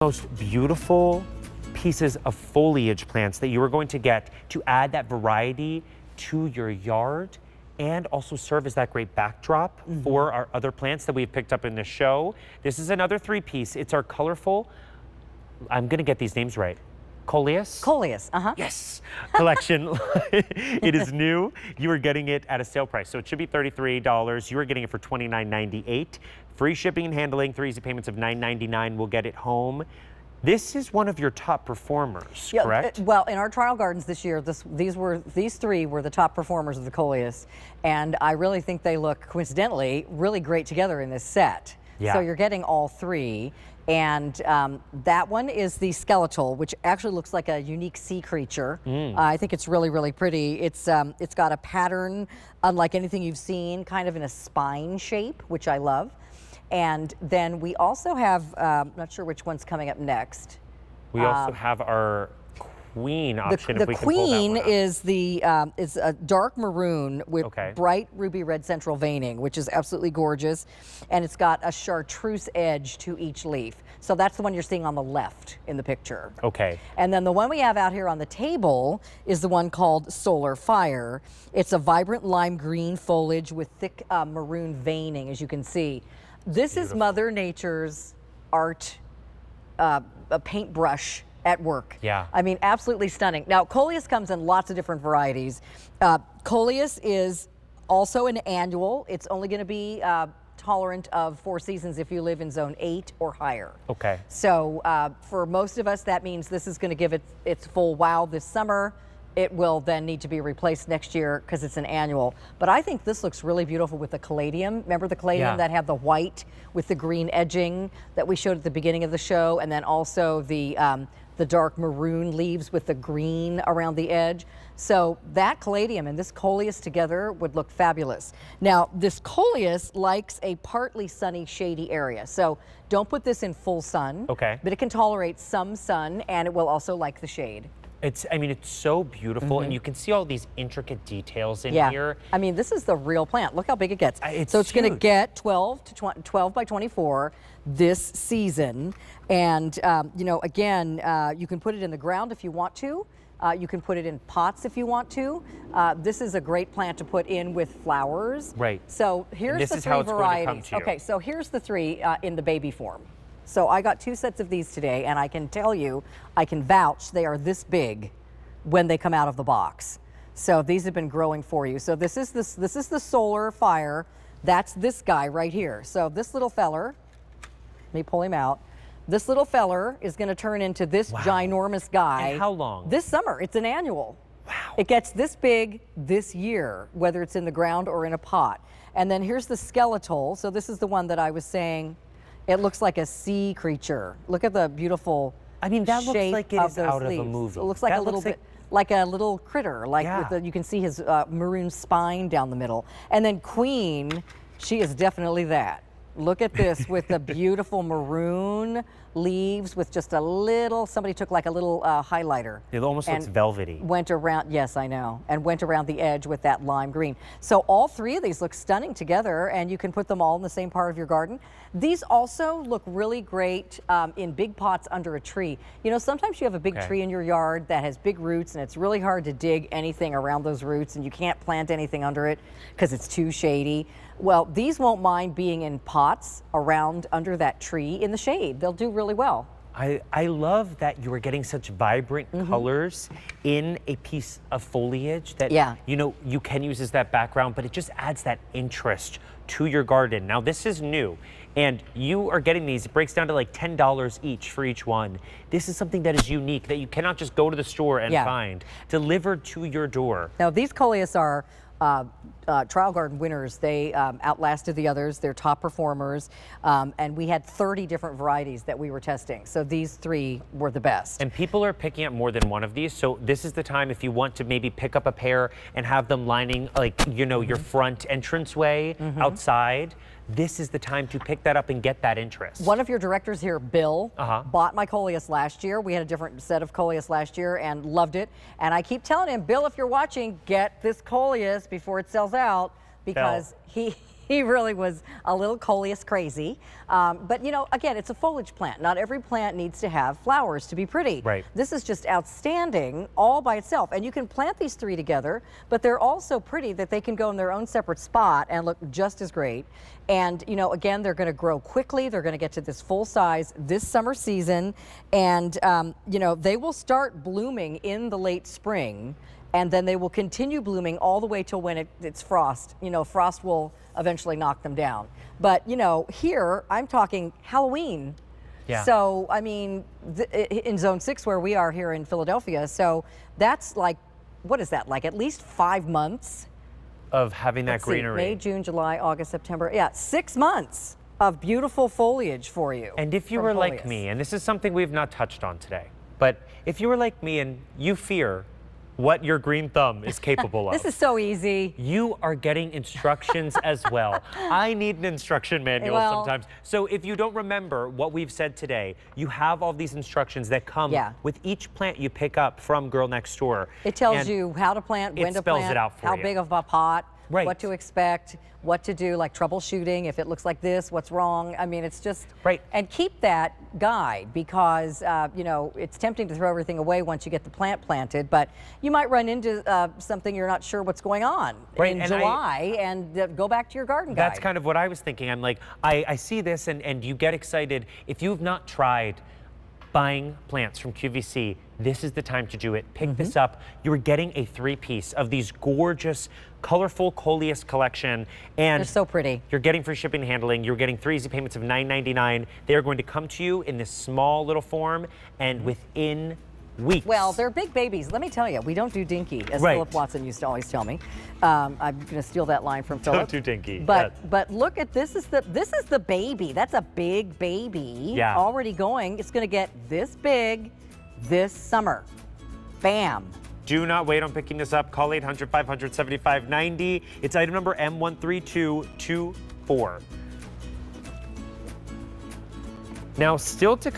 Most beautiful pieces of foliage plants that you are going to get to add that variety to your yard and also serve as that great backdrop for our other plants that we've picked up in the show. This is another three-piece. It's our colorful, I'm gonna get these names right, Coleus? Coleus, Yes, collection. It is new. You are getting it at a sale price. So it should be $33. You are getting it for $29.98. Free shipping and handling, 3 easy payments of $9.99 will get it home. This is one of your top performers, correct? Well, in our trial gardens this year, these three were the top performers of the Coleus, and I really think they look, coincidentally, really great together in this set. Yeah. So you're getting all three, and that one is the skeletal, which actually looks like a unique sea creature. I think it's really, really pretty. It's got a pattern unlike anything you've seen, kind of in a spine shape, which I love. And then we also have, not sure which one's coming up next. We also have our queen option. The queen is is a dark maroon with bright ruby red central veining, which is absolutely gorgeous, and it's got a chartreuse edge to each leaf. So that's the one you're seeing on the left in the picture. Okay. And then the one we have out here on the table is the one called Solar Fire. It's a vibrant lime green foliage with thick maroon veining, as you can see. This is Mother Nature's art, a paintbrush at work. Yeah. I mean, absolutely stunning. Now, Coleus comes in lots of different varieties. Coleus is also an annual. It's only going to be tolerant of 4 seasons if you live in zone 8 or higher. Okay. So for most of us, that means this is going to give it its full wow this summer. It will then need to be replaced next year because it's an annual. But I think this looks really beautiful with the caladium. Remember the caladium that had the white with the green edging that we showed at the beginning of the show, and then also the dark maroon leaves with the green around the edge. So that caladium and this Coleus together would look fabulous. Now, this Coleus likes a partly sunny, shady area. So don't put this in full sun. Okay. But it can tolerate some sun, and it will also like the shade. I mean, it's so beautiful, and you can see all these intricate details in here. I mean, this is the real plant. Look how big it gets. It's so it's going to get 12 by 24 this season. And, you know, again, you can put it in the ground if you want to. You can put it in pots if you want to. This is a great plant to put in with flowers. Right. So here's the 3 varieties. Okay, so here's the 3 in the baby form. So I got 2 sets of these today, and I can tell you, I can vouch they are this big when they come out of the box. So these have been growing for you. So this is the Solar Fire. That's this guy right here. So this little feller, let me pull him out. This little feller is going to turn into this ginormous guy. And how long? This summer. It's an annual. Wow. It gets this big this year, whether it's in the ground or in a pot. And then here's the skeletal. So this is the one that I was saying. It looks like a sea creature. Look at the beautiful I mean, that looks like it is out of a leaves. movie. It looks like a little bit like a little critter. Like with you can see his maroon spine down the middle. And then Queen, she is definitely that. Look at this with the beautiful maroon leaves with just a little, somebody took like a little highlighter. It almost looks velvety. Went around, yes, I know, and went around the edge with that lime green. So all 3 of these look stunning together, and you can put them all in the same part of your garden. These also look really great in big pots under a tree. You know, sometimes you have a big tree in your yard that has big roots, and it's really hard to dig anything around those roots, and you can't plant anything under it because it's too shady. Well, these won't mind being in pots around under that tree in the shade. They'll do really well. I love that you are getting such vibrant colors in a piece of foliage that, you know, you can use as that background, but it just adds that interest to your garden. Now, this is new, and you are getting these. It breaks down to like $10 each for each one. This is something that is unique that you cannot just go to the store and find, delivered to your door. Now, these Coleus are trial garden winners. They outlasted the others. They're top performers. And we had 30 different varieties that we were testing. So these 3 were the best. And people are picking up more than one of these. So this is the time if you want to maybe pick up a pair and have them lining, like, you know, your front entranceway outside. This is the time to pick that up and get that interest. One of your directors here, Bill, bought my Coleus last year. We had a different set of Coleus last year and loved it. And I keep telling him, Bill, if you're watching, get this Coleus before it sells out, because he He really was a little Coleus crazy. But you know, again, it's a foliage plant. Not every plant needs to have flowers to be pretty. Right. This is just outstanding all by itself. And you can plant these three together, but they're all so pretty that they can go in their own separate spot and look just as great. And you know, again, they're going to grow quickly. They're going to get to this full size this summer season. And you know, they will start blooming in the late spring. And then they will continue blooming all the way till when it's frost. You know, frost will eventually knock them down. But, you know, here I'm talking Halloween. Yeah. So, I mean, in Zone 6 where we are here in Philadelphia, so that's like, what is that, like at least 5 months? Of having that Let's see, greenery. May, June, July, August, September. Yeah, 6 months of beautiful foliage for you. And if you were like me, and this is something we've not touched on today, but if you were like me and you fear what your green thumb is capable of. This is so easy. You are getting instructions as well. I need an instruction manual sometimes. So if you don't remember what we've said today, you have all these instructions that come with each plant you pick up from Girl Next Door. It tells you how to plant, when to plant, it out for how you. big of a pot, Right. what to expect, what to do, like troubleshooting, if it looks like this, what's wrong. I mean, it's just, and keep that guide because, you know, it's tempting to throw everything away once you get the plant planted, but you might run into something you're not sure what's going on in July and go back to your garden guide. That's kind of what I was thinking. I'm like, I see this and you get excited. If you've not tried buying plants from QVC, this is the time to do it. Pick this up. You're getting a 3-piece of these gorgeous, colorful Coleus collection. And they're so pretty. You're getting free shipping and handling. You're getting 3 easy payments of $9.99. They are going to come to you in this small little form and within weeks. Well, they're big babies. Let me tell you, we don't do dinky, as Philip Watson used to always tell me. I'm going to steal that line from Philip. Don't do dinky. But look at this is the baby. That's a big baby. Yeah. Already going. It's going to get this big this summer. Bam. Do not wait on picking this up. Call 800-500-7590. It's item number M13224. Now, still to